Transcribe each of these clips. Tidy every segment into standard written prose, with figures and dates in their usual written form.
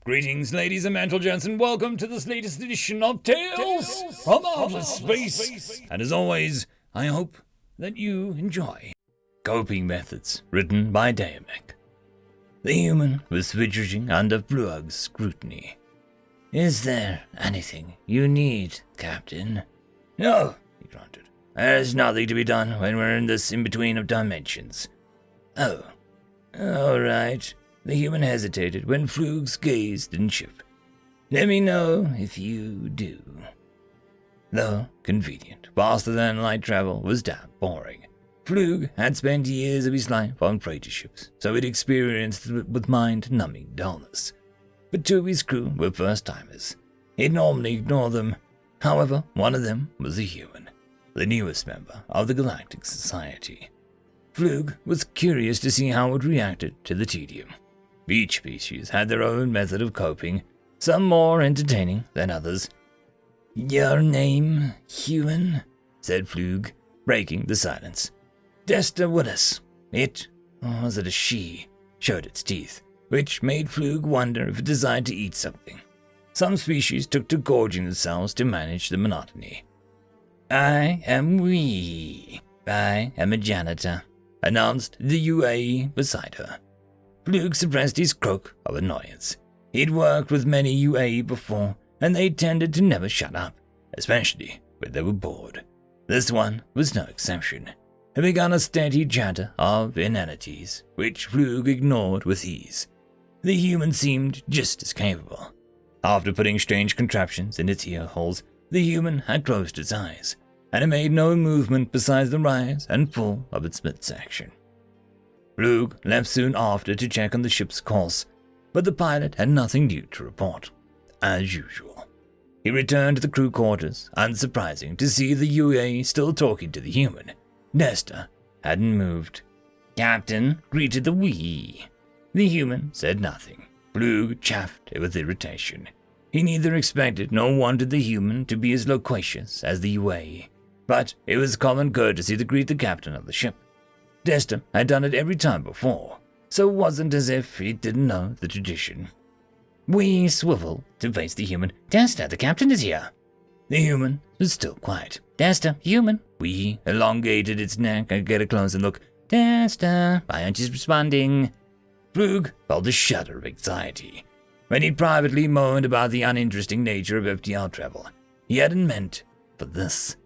Greetings, ladies and gentlemen, and welcome to this latest edition of Tales from Outer Space. And as always, I hope that you enjoy. Coping Methods, written by daeomec. The human was fidgeting under Flug's scrutiny. Is there anything you need, Captain? No, he grunted. There's nothing to be done when we're in this in-between of dimensions. Oh, all right. The human hesitated when Flug's gazed and ship. Let me know if you do. Though convenient, faster than light travel was damn boring. Flug had spent years of his life on freighter ships, so he'd experienced it with mind-numbing dullness. But two of his crew were first-timers. He'd normally ignore them. However, one of them was a human, the newest member of the Galactic Society. Flug was curious to see how it reacted to the tedium. Each species had their own method of coping, some more entertaining than others. Your name, human? Said Flug, breaking the silence. Desta Willis. It, or was it a she, showed its teeth, which made Flug wonder if it desired to eat something. Some species took to gorging themselves to manage the monotony. I am we. I am a janitor, announced the UAE beside her. Flug suppressed his croak of annoyance. He'd worked with many UAE before, and they tended to never shut up, especially when they were bored. This one was no exception. It began a steady chatter of inanities, which Flug ignored with ease. The human seemed just as capable. After putting strange contraptions in its ear holes, the human had closed its eyes, and it made no movement besides the rise and fall of its midsection. Flug left soon after to check on the ship's course, but the pilot had nothing new to report, as usual. He returned to the crew quarters, unsurprising to see the UA still talking to the human. Nesta hadn't moved. Captain greeted the we. The human said nothing. Flug chaffed with irritation. He neither expected nor wanted the human to be as loquacious as the UA, but it was common courtesy to greet the captain of the ship. Desta had done it every time before, so it wasn't as if he didn't know the tradition. We swiveled to face the human. Desta, the captain is here. The human was still quiet. Desta, human. We elongated its neck and get a closer look. Desta, why aren't you responding? Flug felt a shudder of anxiety. When he privately moaned about the uninteresting nature of FTL travel, he hadn't meant for this.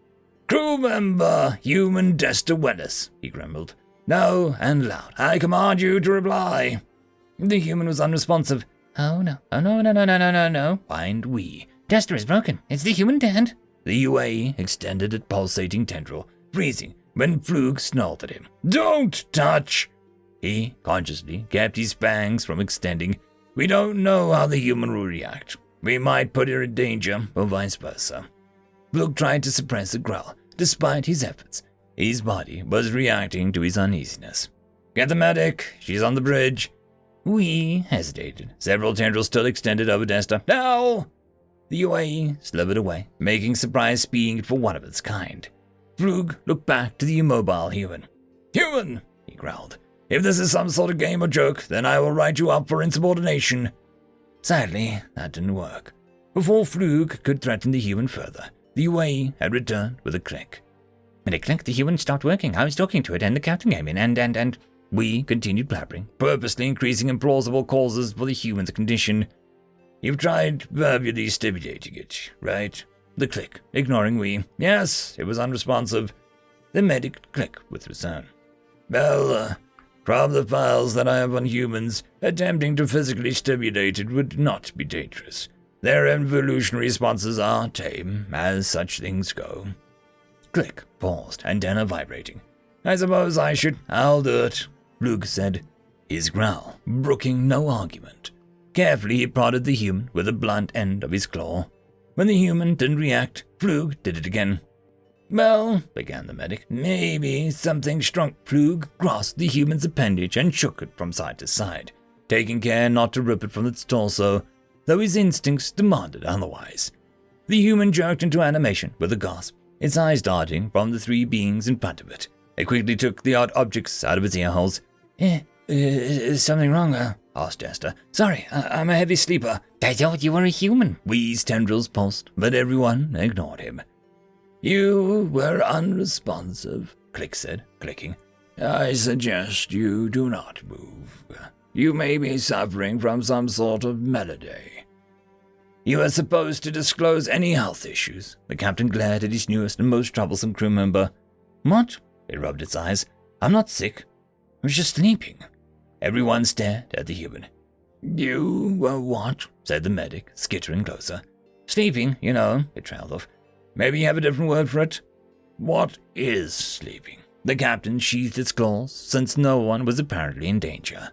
Crew member, human Desta Willis, he grumbled. No, and loud. I command you to reply. The human was unresponsive. Oh no, no, whined we. Desta is broken. It's the human dead. The UA extended a pulsating tendril, freezing when Flug snarled at him. Don't touch! He consciously kept his fangs from extending. We don't know how the human will react. We might put her in danger, or vice versa. Flug tried to suppress a growl, despite his efforts. His body was reacting to his uneasiness. Get the medic, she's on the bridge. We hesitated. Several tendrils still extended over Desta. No! The UAE slithered away, making surprise speed for one of its kind. Flug looked back to the immobile human. Human, he growled. If this is some sort of game or joke, then I will write you up for insubordination. Sadly, that didn't work. Before Flug could threaten the human further, the UAE had returned with a click. When it clicked, the human stopped working. I was talking to it, and the captain came in, and... We continued blabbering, purposely increasing implausible causes for the human's condition. You've tried verbally stimulating it, right? The click, ignoring we. Yes, it was unresponsive. The medic clicked with return. Well, from the files that I have on humans, attempting to physically stimulate it would not be dangerous. Their evolutionary responses are tame, as such things go. Click paused, antenna vibrating. I suppose I'll do it, Flug said, his growl brooking no argument. Carefully he prodded the human with the blunt end of his claw. When the human didn't react, Flug did it again. Well, began the medic, maybe something strong. Flug grasped the human's appendage and shook it from side to side, taking care not to rip it from its torso, though his instincts demanded otherwise. The human jerked into animation with a gasp, its eyes darting from the three beings in front of it. It quickly took the odd objects out of its ear holes. Is something wrong, asked Desta. Sorry, I'm a heavy sleeper. I thought you were a human, wheezed Tendrils pulsed, but everyone ignored him. You were unresponsive, Click said, clicking. I suggest you do not move. You may be suffering from some sort of malady. You are supposed to disclose any health issues. The captain glared at his newest and most troublesome crew member. What? It rubbed its eyes. I'm not sick. I was just sleeping. Everyone stared at the human. You were what? Said the medic, skittering closer. Sleeping, you know, it trailed off. Maybe you have a different word for it? What is sleeping? The captain sheathed its claws, since no one was apparently in danger.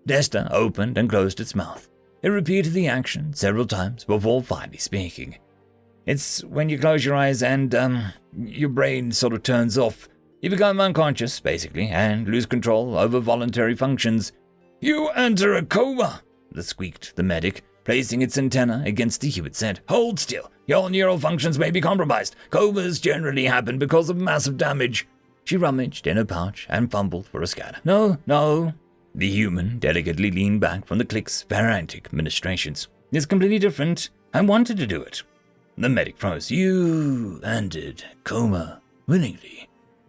Desta opened and closed its mouth. It repeated the action several times before finally speaking. It's when you close your eyes and, your brain sort of turns off. You become unconscious, basically, and lose control over voluntary functions. You enter a coma, squeaked the medic, placing its antenna against the human's head. Hold still. Your neural functions may be compromised. Comas generally happen because of massive damage. She rummaged in her pouch and fumbled for a scanner. No. The human delicately leaned back from the Click's frantic ministrations. It's completely different. I wanted to do it. The medic froze. You entered coma willingly.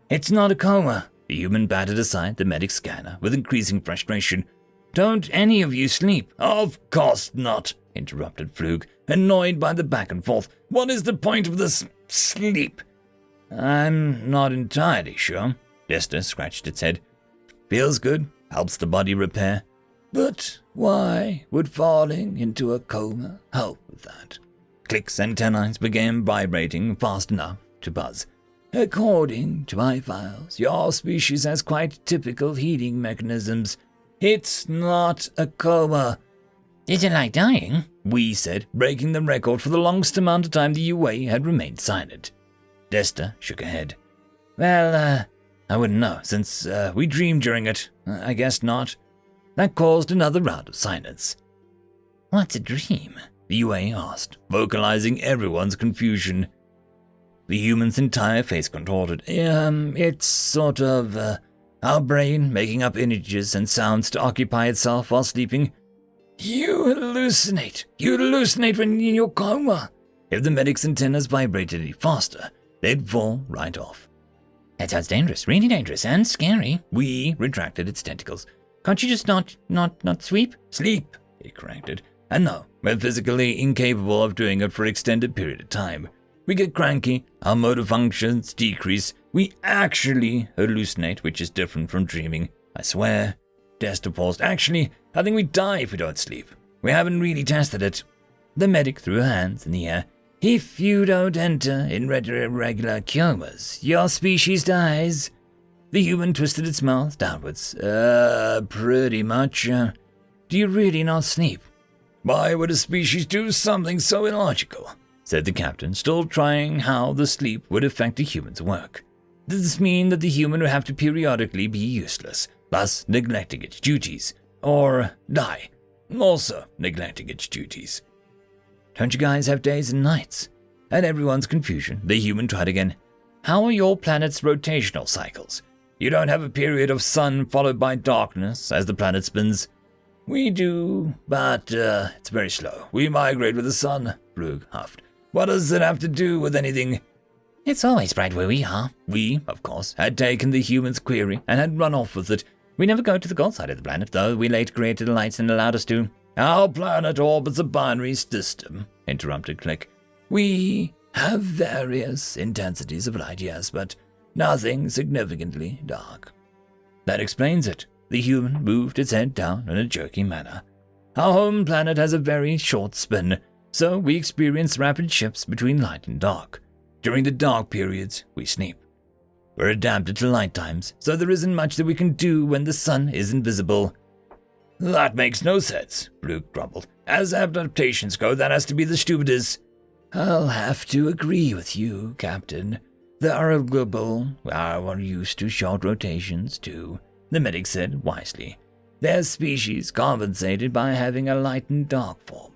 It's not a coma. The human batted aside the medic's scanner with increasing frustration. Don't any of you sleep? Of course not, interrupted Flug, annoyed by the back and forth. What is the point of this sleep? I'm not entirely sure. Desta scratched its head. Feels good. Helps the body repair. But why would falling into a coma help with that? Click's antennae began vibrating fast enough to buzz. According to my files, your species has quite typical heating mechanisms. It's not a coma. Is it like dying? We said, breaking the record for the longest amount of time the UA had remained silent. Desta shook her head. Well, I wouldn't know, since we dreamed during it. I guess not. That caused another round of silence. What's a dream? The UA asked, vocalizing everyone's confusion. The human's entire face contorted. It's sort of, our brain making up images and sounds to occupy itself while sleeping. You hallucinate. You hallucinate when you're in your coma. If the medic's antennas vibrated any faster, they'd fall right off. That sounds dangerous, really dangerous, and scary. We retracted its tentacles. Can't you just not sweep? Sleep, it corrected. And no, we're physically incapable of doing it for an extended period of time. We get cranky, our motor functions decrease. We actually hallucinate, which is different from dreaming. I swear. Desta paused. Actually, I think we die if we don't sleep. We haven't really tested it. The medic threw her hands in the air. If you don't enter in regular comas, your species dies. The human twisted its mouth downwards. Pretty much. Do you really not sleep? Why would a species do something so illogical? Said the captain, still trying how the sleep would affect a human's work. Does this mean that the human would have to periodically be useless, thus neglecting its duties? Or die, also neglecting its duties? Don't you guys have days and nights? At everyone's confusion, the human tried again. How are your planet's rotational cycles? You don't have a period of sun followed by darkness as the planet spins. We do, but it's very slow. We migrate with the sun, Brugh huffed. What does it have to do with anything? It's always bright where we are. We, of course, had taken the human's query and had run off with it. We never go to the gold side of the planet, though we later created the lights and allowed us to. Our planet orbits a binary system, interrupted Click. We have various intensities of light, yes, but nothing significantly dark. That explains it. The human moved its head down in a jerky manner. Our home planet has a very short spin, so we experience rapid shifts between light and dark. During the dark periods, we sleep. We're adapted to light times, so there isn't much that we can do when the sun isn't visible. That makes no sense, Luke grumbled. As adaptations go, that has to be the stupidest. I'll have to agree with you, Captain. The Arugable are used to short rotations, too, the medic said wisely. Their species compensated by having a light and dark form.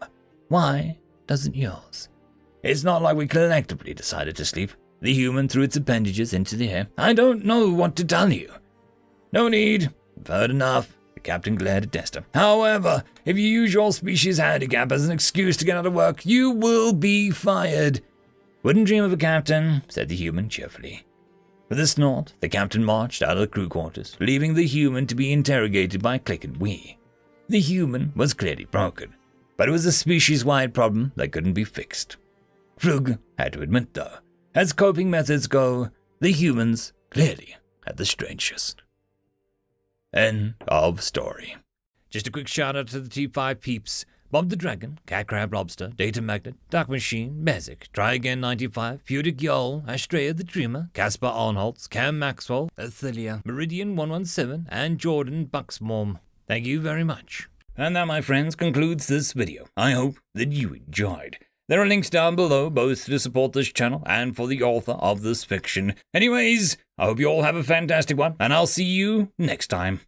Why doesn't yours? It's not like we collectively decided to sleep. The human threw its appendages into the air. I don't know what to tell you. No need. I've heard enough, the captain glared at Desta. However, if you use your species handicap as an excuse to get out of work, you will be fired. Wouldn't dream of a captain, said the human cheerfully. With a snort, the captain marched out of the crew quarters, leaving the human to be interrogated by Click and Wee. The human was clearly broken, but it was a species-wide problem that couldn't be fixed. Frug had to admit, though, as coping methods go, the humans clearly had the strangest. End of story. Just a quick shout out to the T5 peeps. Bob the Dragon, Cat Crab Lobster, Data Magnet, Dark Machine, Bezic, Try Again 95, Pudic Yol, Astrea the Dreamer, Caspar Arnholtz, Cam Maxwell, Athelia, Meridian 117, and Jordan Bucksmorm. Thank you very much. And that, my friends, concludes this video. I hope that you enjoyed. There are links down below, both to support this channel and for the author of this fiction. Anyways, I hope you all have a fantastic one, and I'll see you next time.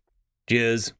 Cheers.